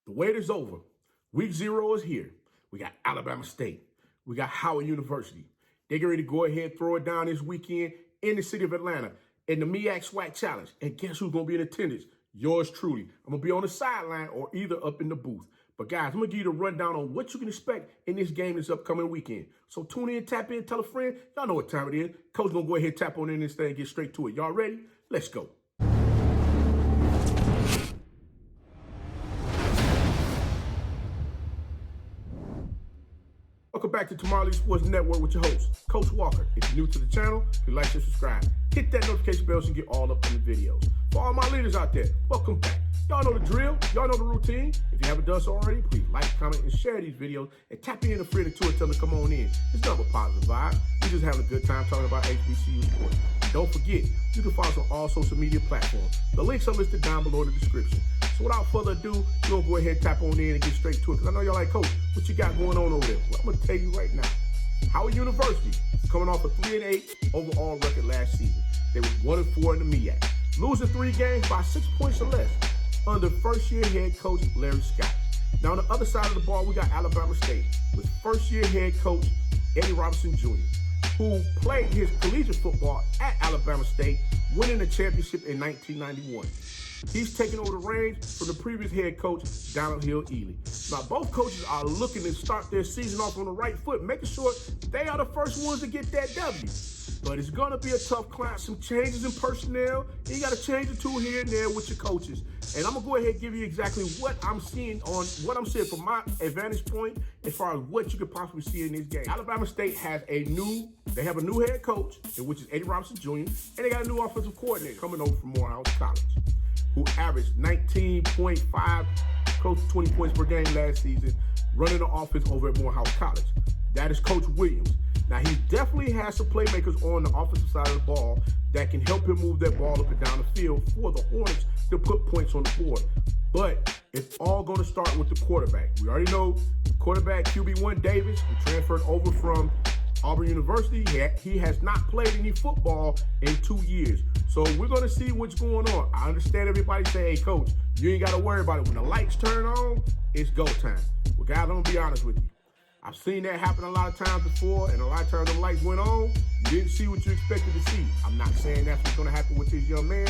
The wait is over. Week 0 is here. We got Alabama State. We got Howard University. They're getting ready to go ahead and throw it down this weekend in the city of Atlanta in the Meac SWAC Challenge. And guess who's going to be in attendance? Yours truly. I'm going to be on the sideline or either up in the booth. But guys, I'm going to give you the rundown on what you can expect in this game this upcoming weekend. So tune in, tap in, tell a friend. Y'all know what time it is. Coach going to go ahead and tap on in this thing and get straight to it. Y'all ready? Let's go. Welcome back to Tamale Sports Network with your host, Coach Walker. If you're new to the channel, please like and subscribe. Hit that notification bell so you get all up in the videos. For all my leaders out there, welcome back. Y'all know the drill. Y'all know the routine. If you haven't done so already, please like, comment, and share these videos. And tap in a friend or two and tell them to come on in. It's not a positive vibe. We're just having a good time talking about HBCU sports. And don't forget, you can follow us on all social media platforms. The links are listed down below in the description. So without further ado, we're going to go ahead and tap on in and get straight to it. Because I know y'all like, Coach, what you got going on over there? Well, I'm going to tell you right now. Howard University is coming off a 3-8 overall record last season. They were 1-4 in the Meac, losing 3 games by 6 points or less under first-year head coach Larry Scott. Now, on the other side of the ball, we got Alabama State with first-year head coach Eddie Robinson Jr., who played his collegiate football at Alabama State, winning the championship in 1991. He's taking over the reins from the previous head coach, Donald Hill Ely. Now, both coaches are looking to start their season off on the right foot, making sure they are the first ones to get that W. But it's going to be a tough climb. Some changes in personnel. You got to change the two here and there with your coaches. And I'm going to go ahead and give you exactly what I'm seeing from my advantage point as far as what you could possibly see in this game. Alabama State has a new head coach, which is Eddie Robinson Jr., and they got a new offensive coordinator coming over from Morehouse College, who averaged 19.5, close to 20 points per game last season, running the offense over at Morehouse College. That is Coach Williams. Now, he definitely has some playmakers on the offensive side of the ball that can help him move that ball up and down the field for the Hornets to put points on the board. But it's all going to start with the quarterback. We already know quarterback QB1 Davis, who transferred over from Auburn University. He has not played any football in 2 years. So we're going to see what's going on. I understand everybody say, hey, Coach, you ain't got to worry about it. When the lights turn on, it's go time. Well, guys, I'm going to be honest with you. I've seen that happen a lot of times before, and a lot of times the lights went on, you didn't see what you expected to see. I'm not saying that's what's going to happen with this young man,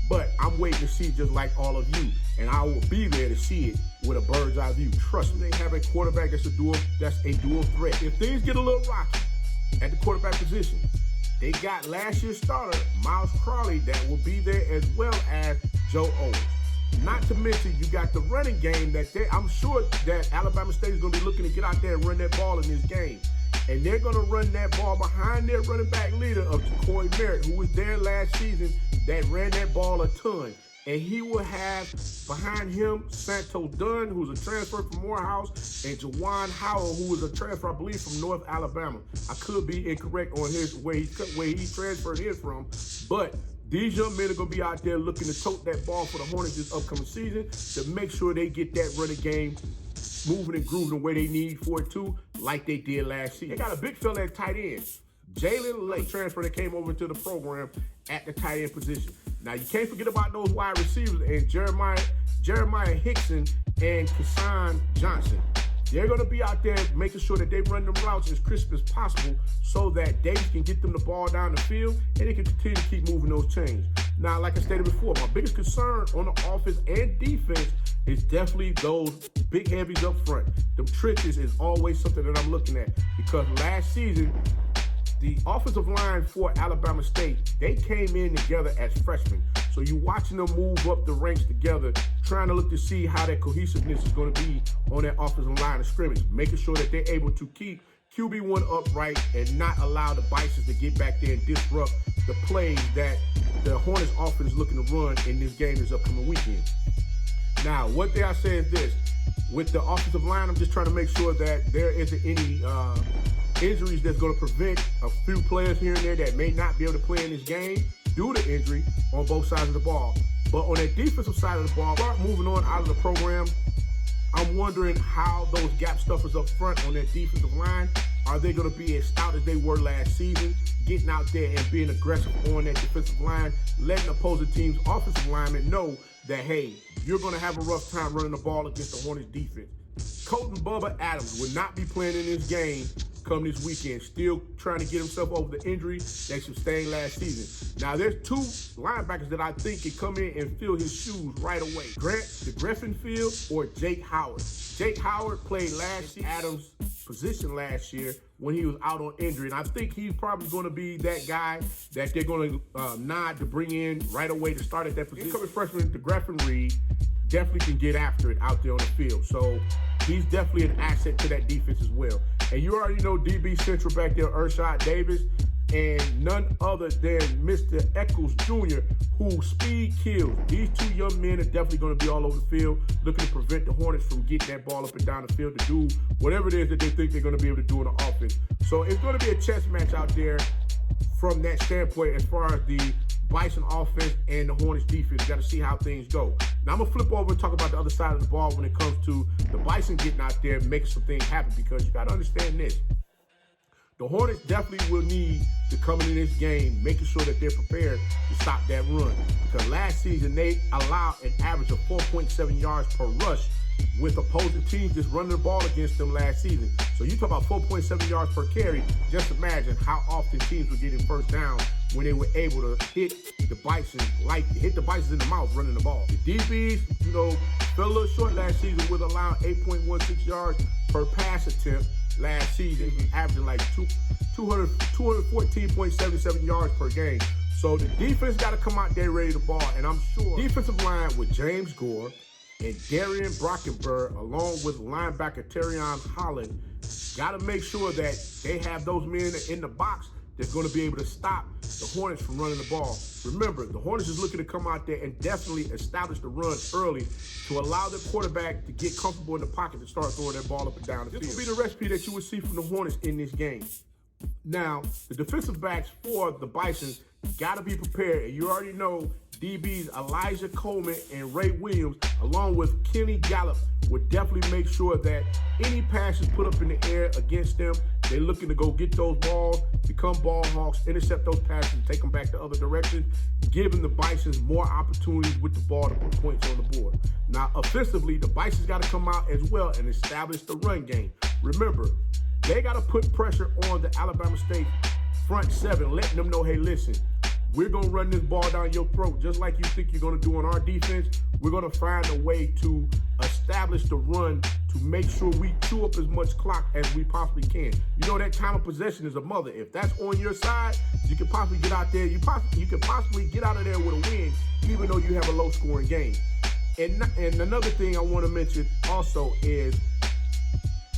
but I'm waiting to see just like all of you, and I will be there to see it with a bird's eye view. Trust me, they have a quarterback that's a dual threat. If things get a little rocky at the quarterback position, they got last year's starter, Miles Crawley, that will be there, as well as Joe Owens. Not to mention, you got the running game that I'm sure that Alabama State is going to be looking to get out there and run that ball in this game. And they're going to run that ball behind their running back leader of Meac, who was there last season, that ran that ball a ton. And he will have behind him Santos Dunn, who's a transfer from Morehouse, and Jawan Howell, who is a transfer, I believe, from North Alabama. I could be incorrect on where he transferred in from, but these young men are going to be out there looking to tote that ball for the Hornets this upcoming season to make sure they get that running game moving and grooving the way they need for it too, like they did last season. They got a big fella at tight end, Jalen Lake, transfer that came over to the program at the tight end position. Now, you can't forget about those wide receivers and Jeremiah Hickson and Kassan Johnson. They're going to be out there making sure that they run them routes as crisp as possible so that Davis can get them the ball down the field and they can continue to keep moving those chains. Now, like I stated before, my biggest concern on the offense and defense is definitely those big heavies up front. Them trenches is always something that I'm looking at, because last season, the offensive line for Alabama State, they came in together as freshmen. So you're watching them move up the ranks together, trying to look to see how that cohesiveness is going to be on that offensive line of scrimmage, making sure that they're able to keep QB1 upright and not allow the Bisons to get back there and disrupt the plays that the Hornets offense is looking to run in this game this upcoming weekend. Now, one thing I say is this. With the offensive line, I'm just trying to make sure that there isn't any injuries that's going to prevent a few players here and there that may not be able to play in this game due to injury on both sides of the ball. But on that defensive side of the ball, start moving on out of the program, I'm wondering how those gap stuffers up front on that defensive line Are they going to be as stout as they were last season, getting out there and being aggressive on that defensive line, letting opposing teams' offensive linemen know that, hey, you're going to have a rough time running the ball against the Hornets defense. Colton Bubba Adams will not be playing in this game come this weekend, still trying to get himself over the injury that sustained last season. Now, there's two linebackers that I think can come in and fill his shoes right away. The Griffin Field or Jake Howard. Jake Howard played last year, Adams' position last year when he was out on injury, and I think he's probably going to be that guy that they're going to nod to bring in right away to start at that position. Incoming freshman, the Griffin Reed, definitely can get after it out there on the field. So he's definitely an asset to that defense as well. And you already know DB Central back there, Ershad Davis, and none other than Mr. Eccles Jr., who speed kills. These two young men are definitely going to be all over the field, looking to prevent the Hornets from getting that ball up and down the field to do whatever it is that they think they're going to be able to do in the offense. So it's going to be a chess match out there from that standpoint as far as the Bison offense and the Hornets defense. You got to see how things go. Now I'm going to flip over and talk about the other side of the ball when it comes to the Bison getting out there and making some things happen, because you got to understand this. The Hornets definitely will need to come into this game making sure that they're prepared to stop that run. Because last season, they allowed an average of 4.7 yards per rush with opposing teams just running the ball against them last season. So you talk about 4.7 yards per carry, just imagine how often teams were getting first down when they were able to hit the Bison in the mouth running the ball. The DBs, fell a little short last season with allowing 8.16 yards per pass attempt. Last season, averaging like 214.77 yards per game. So the defense got to come out there ready to ball, and I'm sure defensive line with James Gore and Darian Brockenberg, along with linebacker Terrion Holland, got to make sure that they have those men in the box that's going to be able to stop the Hornets from running the ball. Remember, the Hornets is looking to come out there and definitely establish the run early to allow the quarterback to get comfortable in the pocket to start throwing that ball up and down the field. This will be the recipe that you will see from the Hornets in this game. Now, the defensive backs for the Bisons got to be prepared. And you already know DBs Elijah Coleman and Ray Williams, along with Kenny Gallup, would definitely make sure that any passes put up in the air against them, they're looking to go get those balls, become ball hawks, intercept those passes, and take them back the other direction, giving the Bisons more opportunities with the ball to put points on the board. Now, offensively, the Bisons got to come out as well and establish the run game. Remember, they got to put pressure on the Alabama State front seven, letting them know, hey, listen, we're going to run this ball down your throat just like you think you're going to do on our defense. We're going to find a way to establish the run to make sure we chew up as much clock as we possibly can. You know, that time of possession is a mother. If that's on your side, you can possibly get out there. You can possibly get out of there with a win, even though you have a low-scoring game. And another thing I want to mention also is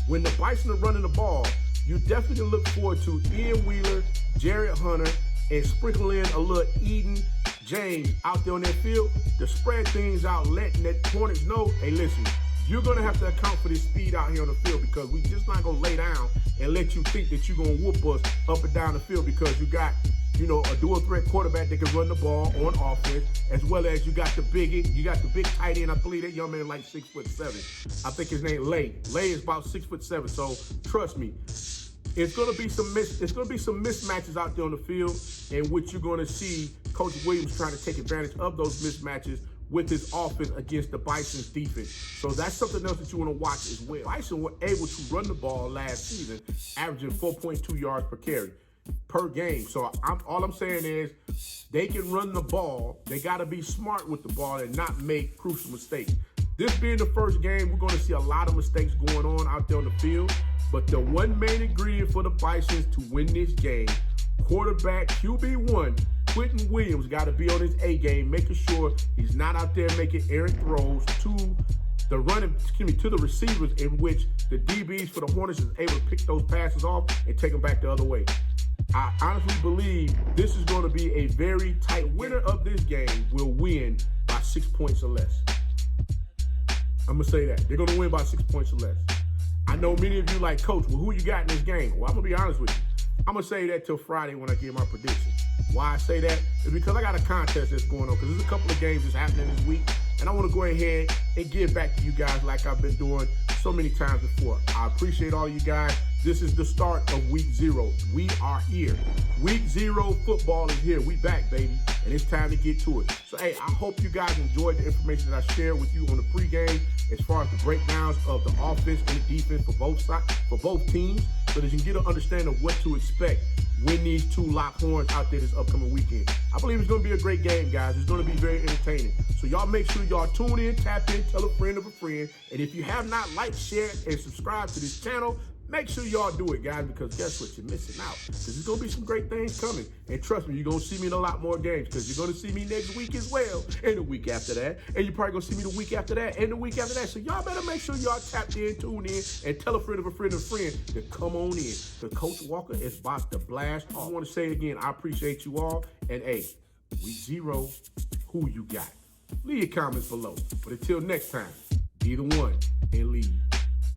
when the Bison are running the ball, you definitely look forward to Ian Wheeler, Jared Hunter, and sprinkle in a little Eden James out there on that field to spread things out, letting that Hornets know, hey, listen, you're going to have to account for this speed out here on the field, because we just not going to lay down and let you think that you're going to whoop us up and down the field, because you got, a dual threat quarterback that can run the ball on offense, as well as you got the big tight end. I believe that young man is like 6'7". I think his name Lay. Lay is about 6'7". So trust me, it's going to be some mismatches out there on the field, in which you're going to see Coach Williams trying to take advantage of those mismatches with his offense against the Bison's defense. So that's something else that you want to watch as well. Bison were able to run the ball last season, averaging 4.2 yards per carry per game. So all I'm saying is they can run the ball. They got to be smart with the ball and not make crucial mistakes. This being the first game, we're going to see a lot of mistakes going on out there on the field. But the one main ingredient for the Bisons to win this game, quarterback QB1, Quentin Williams, got to be on his A game, making sure he's not out there making errant throws to the receivers, in which the DBs for the Hornets is able to pick those passes off and take them back the other way. I honestly believe this is going to be a very tight winner of this game will win by 6 points or less. I'm going to say that. They're going to win by 6 points or less. I know many of you like, Coach, well, who you got in this game? Well, I'm going to be honest with you. I'm going to say that till Friday when I give my prediction. Why I say that is because I got a contest that's going on, because there's a couple of games that's happening this week, and I want to go ahead and give back to you guys like I've been doing so many times before. I appreciate all you guys. This is the start of week 0. We are here. Week 0 football is here. We back, baby, and it's time to get to it. So, hey, I hope you guys enjoyed the information that I shared with you on the pregame as far as the breakdowns of the offense and the defense for both sides, for both teams, so that you can get an understanding of what to expect when these two lock horns out there this upcoming weekend. I believe it's going to be a great game, guys. It's going to be very entertaining. So y'all make sure y'all tune in, tap in, tell a friend of a friend. And if you have not liked, shared, and subscribed to this channel, make sure y'all do it, guys, because guess what? You're missing out. Because there's going to be some great things coming. And trust me, you're going to see me in a lot more games, because you're going to see me next week as well, and the week after that. And you're probably going to see me the week after that, and the week after that. So y'all better make sure y'all tapped in, tune in, and tell a friend of a friend of a friend to come on in. The Coach Walker is about to blast. I want to say it again, I appreciate you all. And hey, week 0, who you got? Leave your comments below. But until next time, be the one and lead.